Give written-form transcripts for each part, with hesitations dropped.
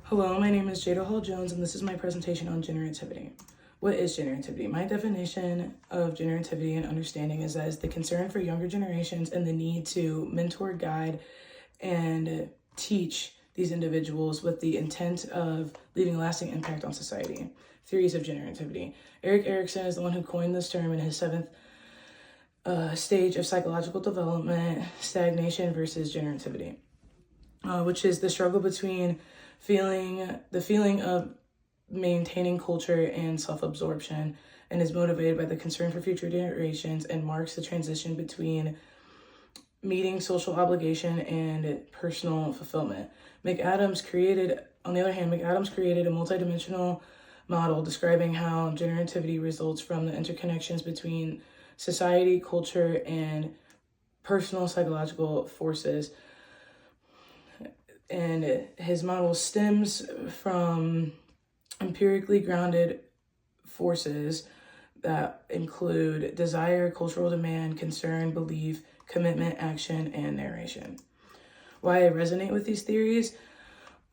Hello, my name is Jada Hall-Jones, and this is my presentation on generativity. What is generativity? My definition of generativity and understanding is as the concern for younger generations and the need to mentor, guide, and teach these individuals with the intent of leaving a lasting impact on society. Theories of generativity. Erik Erikson is the one who coined this term in his seventh stage of psychological development, stagnation versus generativity, which is the struggle between the feeling of maintaining culture and self-absorption, and is motivated by the concern for future generations and marks the transition between meeting social obligation and personal fulfillment. On the other hand, McAdams created a multidimensional model describing how generativity results from the interconnections between society, culture, and personal psychological forces. And his model stems from empirically grounded forces that include desire, cultural demand, concern, belief, commitment, action, and narration. Why I resonate with these theories?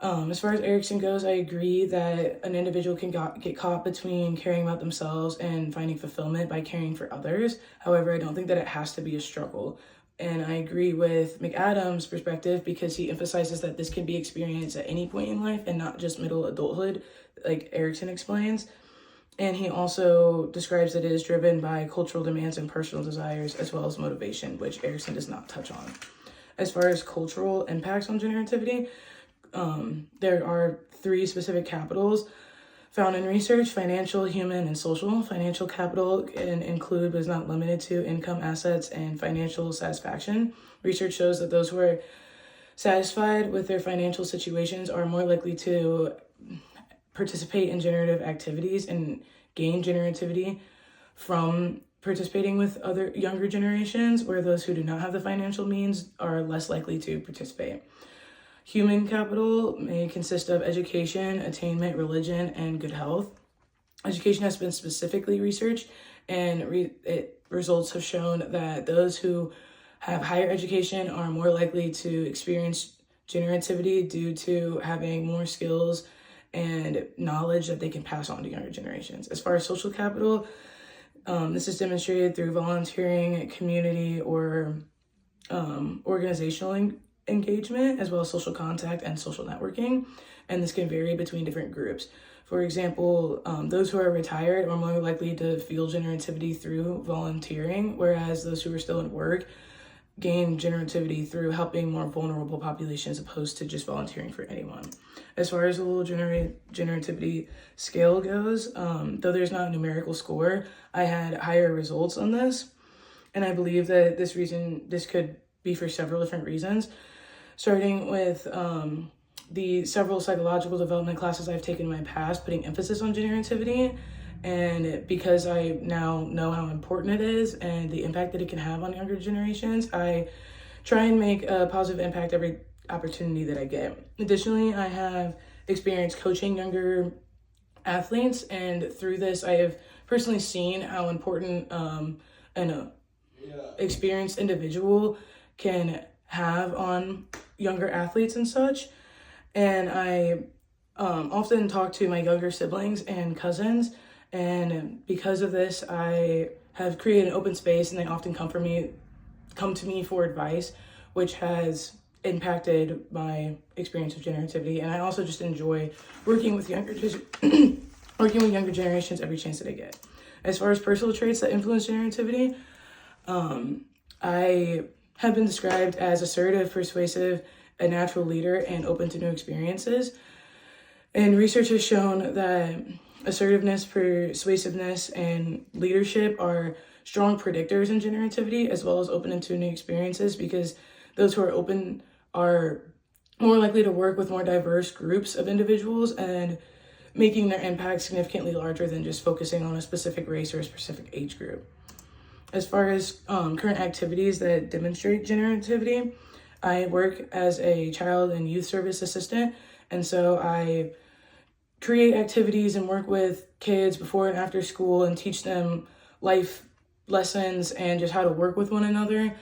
As far as Erikson goes, I agree that an individual can get caught between caring about themselves and finding fulfillment by caring for others. However, I don't think that it has to be a struggle. And I agree with McAdams' perspective because he emphasizes that this can be experienced at any point in life and not just middle adulthood, like Erikson explains. And he also describes that it is driven by cultural demands and personal desires as well as motivation, which Erikson does not touch on. As far as cultural impacts on generativity, there are three specific capitals found in research: financial, human, and social. Financial capital can include, but is not limited to, income, assets, and financial satisfaction. Research shows that those who are satisfied with their financial situations are more likely to participate in generative activities and gain generativity from participating with other younger generations, where those who do not have the financial means are less likely to participate. Human capital may consist of education, attainment, religion, and good health. Education has been specifically researched, and results have shown that those who have higher education are more likely to experience generativity due to having more skills and knowledge that they can pass on to younger generations. As far as social capital, this is demonstrated through volunteering, community, or organizational engagement, as well as social contact and social networking, and this can vary between different groups. For example, those who are retired are more likely to feel generativity through volunteering, whereas those who are still in work gain generativity through helping more vulnerable populations opposed to just volunteering for anyone. As far as the little generativity scale goes, though there's not a numerical score, I had higher results on this, and I believe that this could be for several different reasons. Starting with the several psychological development classes I've taken in my past, putting emphasis on generativity, and because I now know how important it is and the impact that it can have on younger generations, I try and make a positive impact every opportunity that I get. Additionally, I have experienced coaching younger athletes, and through this, I have personally seen how important an experienced individual can have on younger athletes and such. And I often talk to my younger siblings and cousins, and because of this, I have created an open space, and they often come to me for advice, which has impacted my experience of generativity. And I also just enjoy working with younger generations every chance that I get. As far as personal traits that influence generativity, I have been described as assertive, persuasive, a natural leader, and open to new experiences. And research has shown that assertiveness, persuasiveness, and leadership are strong predictors in generativity, as well as open into new experiences, because those who are open are more likely to work with more diverse groups of individuals and making their impact significantly larger than just focusing on a specific race or a specific age group. As far as current activities that demonstrate generativity, I work as a child and youth service assistant, and so I create activities and work with kids before and after school and teach them life lessons and just how to work with one another,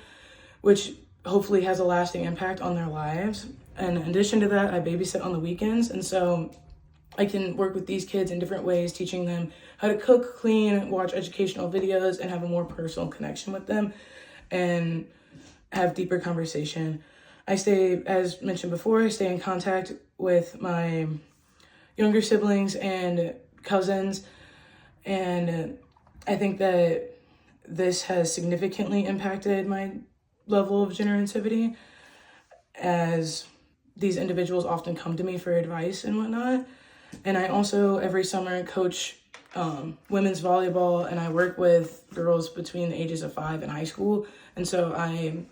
which hopefully has a lasting impact on their lives. And in addition to that, I babysit on the weekends. And so I can work with these kids in different ways, teaching them how to cook, clean, watch educational videos, and have a more personal connection with them and have deeper conversation. I stay, as mentioned before, I stay in contact with my younger siblings and cousins. And I think that this has significantly impacted my level of generativity, as these individuals often come to me for advice and whatnot. And I also, every summer, coach women's volleyball, and I work with girls between the ages of 5 in high school. And so I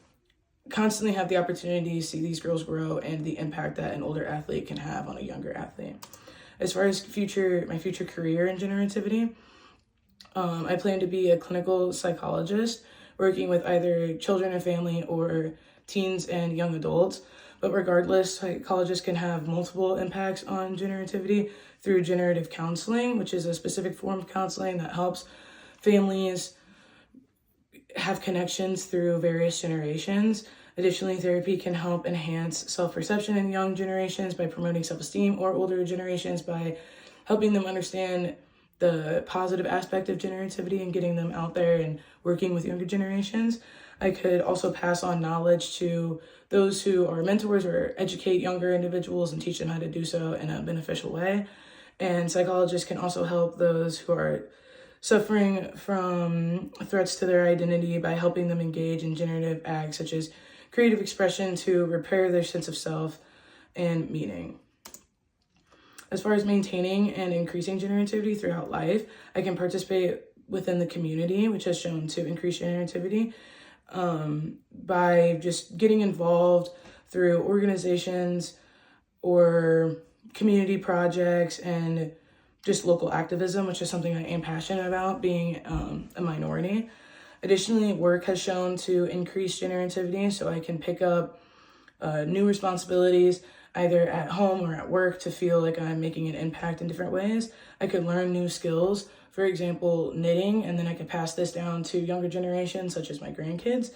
constantly have the opportunity to see these girls grow and the impact that an older athlete can have on a younger athlete. As far as my future career in generativity, I plan to be a clinical psychologist working with either children and family or teens and young adults. But regardless, psychologists can have multiple impacts on generativity through generative counseling, which is a specific form of counseling that helps families have connections through various generations. Additionally, therapy can help enhance self-perception in young generations by promoting self-esteem, or older generations by helping them understand the positive aspect of generativity and getting them out there and working with younger generations. I could also pass on knowledge to those who are mentors or educate younger individuals and teach them how to do so in a beneficial way. And psychologists can also help those who are suffering from threats to their identity by helping them engage in generative acts such as creative expression to repair their sense of self and meaning. As far as maintaining and increasing generativity throughout life, I can participate within the community, which has shown to increase generativity, by just getting involved through organizations or community projects and just local activism, which is something I am passionate about, being a minority. Additionally, work has shown to increase generativity, so I can pick up new responsibilities either at home or at work to feel like I'm making an impact in different ways. I could learn new skills, for example, knitting, and then I could pass this down to younger generations, such as my grandkids.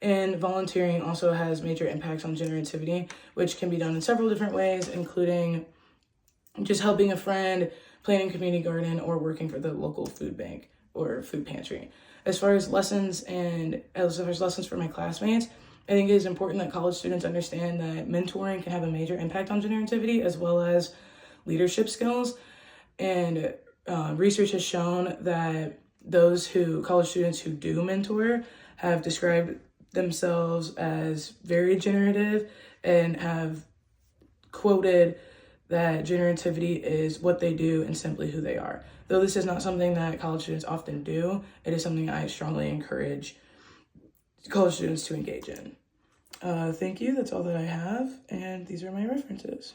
And volunteering also has major impacts on generativity, which can be done in several different ways, including just helping a friend, planting a community garden, or working for the local food bank or food pantry. As far as lessons for my classmates, I think it is important that college students understand that mentoring can have a major impact on generativity as well as leadership skills. And research has shown that college students who do mentor have described themselves as very generative and have quoted that generativity is what they do and simply who they are. Though this is not something that college students often do, it is something I strongly encourage college students to engage in. Thank you. That's all that I have, and these are my references.